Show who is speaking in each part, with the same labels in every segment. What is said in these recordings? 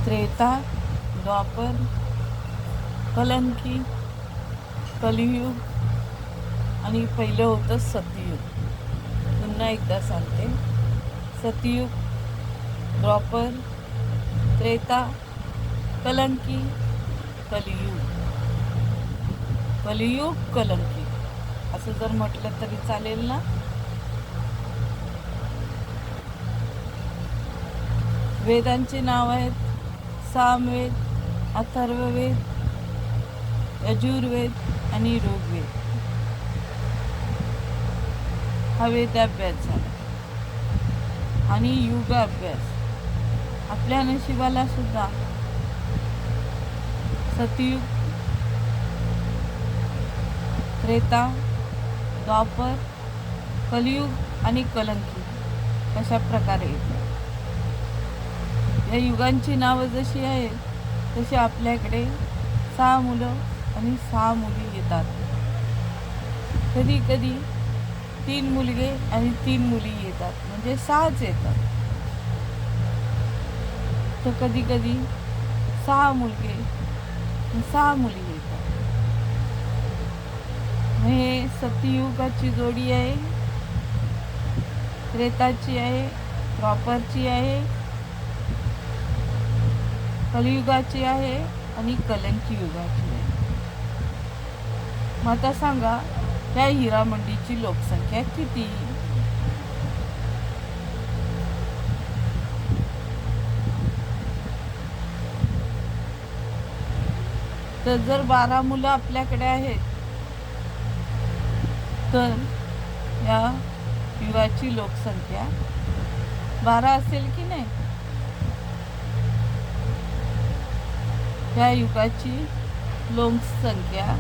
Speaker 1: त्रेता, द्वापर, कलंकी, कलियुग आणि पहिलं होतं सतयुग. पुन्हा एकदा सांगते, सतयुग, द्वापर, त्रेता, कलंकी, कलियुग. कलियुग कलंकी असं जर म्हटलं तरी चालेल ना. वेदांची नाव आहेत सामवेद, अथर्ववेद, यजुर्वेद आणि ऋग्वेद. हा वेदाभ्यास झाला आणि युगाभ्यास. आपल्या नशिबाला सुद्धा सतयुग, त्रेता, द्वापर, कलियुग आणि कलंकी अशा प्रकारे येतात. या युगांची नावं जशी आहेत तशी आपल्याकडे 6 मुलं आणि 6 मुली येतात. कधी कधी 3 मुलगे आणि 3 मुली येतात, म्हणजे 6च येतात. तर कधी कधी 6 मुलगे आणि 6 मुली येतात. हे सतयुगाची जोडी आहे, त्रेताची आहे, द्वापरची आहे, कलियुगाची आहे आणि कलंकी युगाची आहे. मग आता सांगा, त्या हिरामंडीची लोकसंख्या किती? तर जर 12 मुलं आपल्याकडे आहेत तर या युगाची लोकसंख्या 12 असेल की नाही. या युगाची लोकसंख्या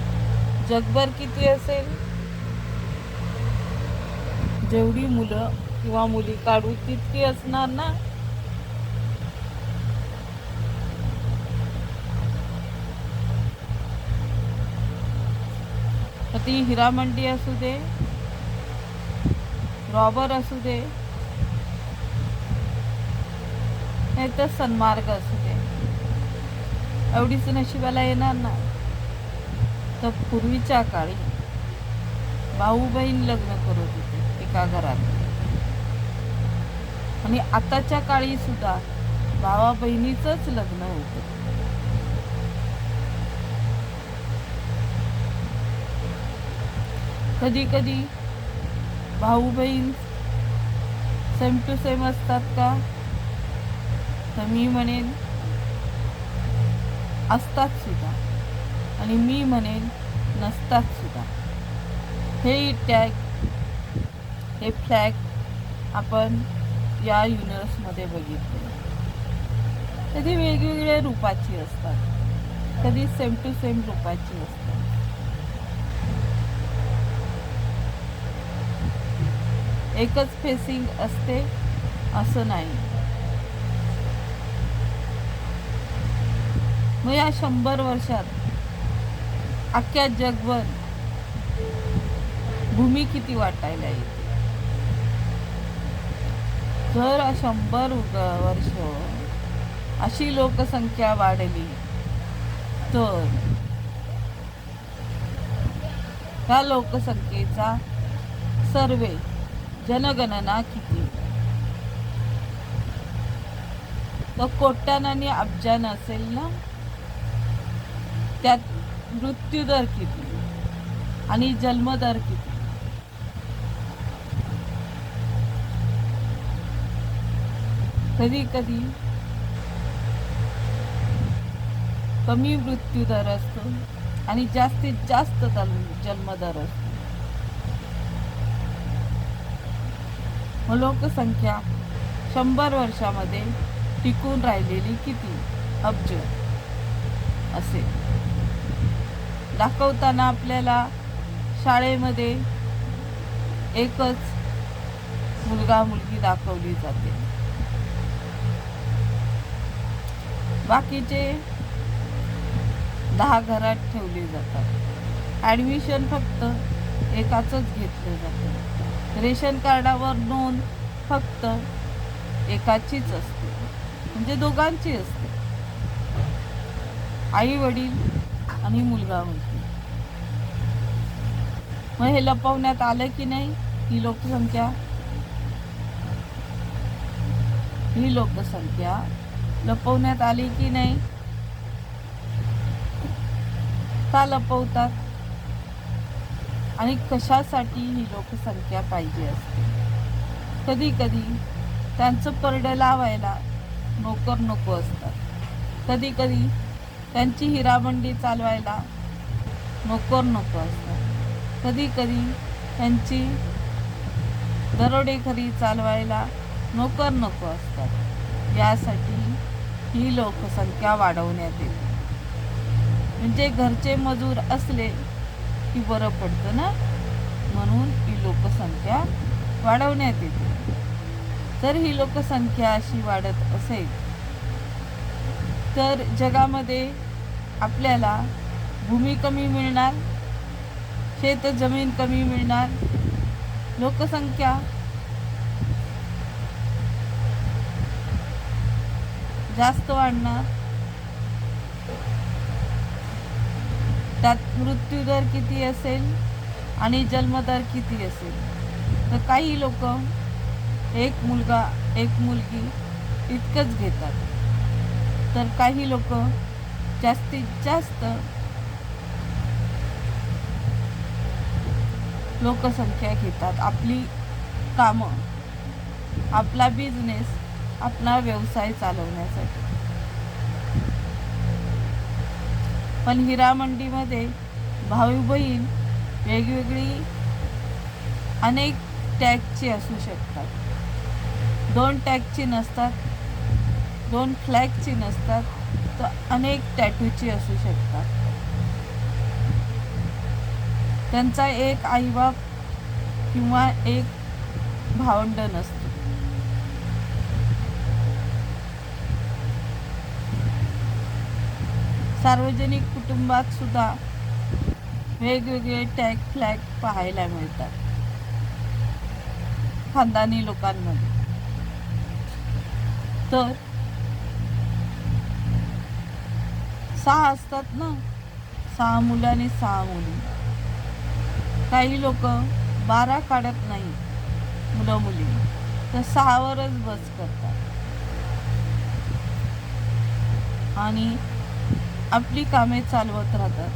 Speaker 1: जगभर किती असेल? जेवढी मुलं किंवा मुली काढू तितकी असणार ना. ती हिरामंडी असू दे, रॉबर असू दे, नाही तर सन्मार्ग असू दे, एवढीच नशिबाला येणार ना. तर पूर्वीच्या काळी भाऊ बहीण लग्न करत होते एका घरात, आणि आताच्या काळी सुद्धा भावा बहिणीचंच लग्न होतं. कधी कधी भाऊ बहीण सेम टू सेम असतात का? तर मी म्हणेन असतात सुद्धा, आणि मी म्हणेन नसतात सुद्धा. हे टॅग, हे फ्लॅग आपण या युनिव्हर्समध्ये बघितले. कधी वेगवेगळ्या रूपाची असतात, कधी सेम टू सेम रूपाची असतात. एकच फेसिंग असते असं नाही. मग या 100 वर्षात अख्ख्या जगभर भूमी किती वाटायला येते? जर 100 वर्ष अशी लोकसंख्या वाढली तर त्या लोकसंख्येचा सर्वे जनगणना किती? तर कोट्यानं आणि अब्जानं असेल ना. त्यात मृत्यूदर किती आणि जन्मदर किती? कधी कधी कमी मृत्यूदर असतो आणि जास्तीत जास्त जन्मदर असतो. लोकसंख्या 100 वर्षामध्ये टिकून राहिलेली किती अब्ज असेल? दाखवताना आपल्याला शाळेमध्ये एकच मुलगा मुलगी दाखवली जाते, बाकीचे 10 घरात ठेवले जातात. ॲडमिशन फक्त एकाचंच घेतलं जातं. रेशन कार्डावर नोंद फक्त एकाचीच असते, म्हणजे दोघांची असते. आई वडील आणि मुलगा मुलगी. मग हे लपवण्यात आलं की नाही? ही लोकसंख्या लपवण्यात आली की नाही? का लपवतात आणि कशासाठी ही लोकसंख्या पाहिजे असते? कधी कधी त्यांचं परडं लावायला नोकर नको असतात. कधी कधी त्यांची हिरामंडी चालवायला नोकर नको असतात. कधी कधी त्यांची दरोडेखोरी चालवायला नोकर नको असतात. यासाठी ही लोकसंख्या वाढवण्यात येते. म्हणजे घरचे मजूर असले की बरं पडतं ना, म्हणून ही लोकसंख्या वाढवण्यात येते. जर ही लोकसंख्या अशी वाढत असेल तर जगामध्ये आपल्याला भूमी कमी मिळणार, शेत जमीन कमी मिळणार, लोकसंख्या जास्त वाढणार, त्यात मृत्यूदर किती असेल आणि जन्मदर किती असेल? तर काही लोक एक मुलगा एक मुलगी इतकंच घेतात, तर काही लोक जास्तीत जास्त लोकसंख्या घेतात. आपली कामं, आपला बिझनेस, आपला व्यवसाय चालवण्यासाठी. पण हिरामंडीमध्ये भाऊ बहीण वेगवेगळी अनेक टॅगची असू शकतात. 2 टॅगची नसतात, 2 फ्लॅगची नसतात, तर अनेक टॅटूची असू शकतात. त्यांचा एक आईबाप किंवा एक भावंड नसतो. सार्वजनिक कुटुंबात सुद्धा वेगवेगळे टॅग फ्लॅग पाहायला मिळतात खानदानी लोकांमध्ये. तर 6 असतात ना, 6 मुलं आणि 6 मुली. काही लोक 12 काढत नाही मुलं मुली, तर 6वरच बस करतात आणि आपली कामे चालवत राहतात.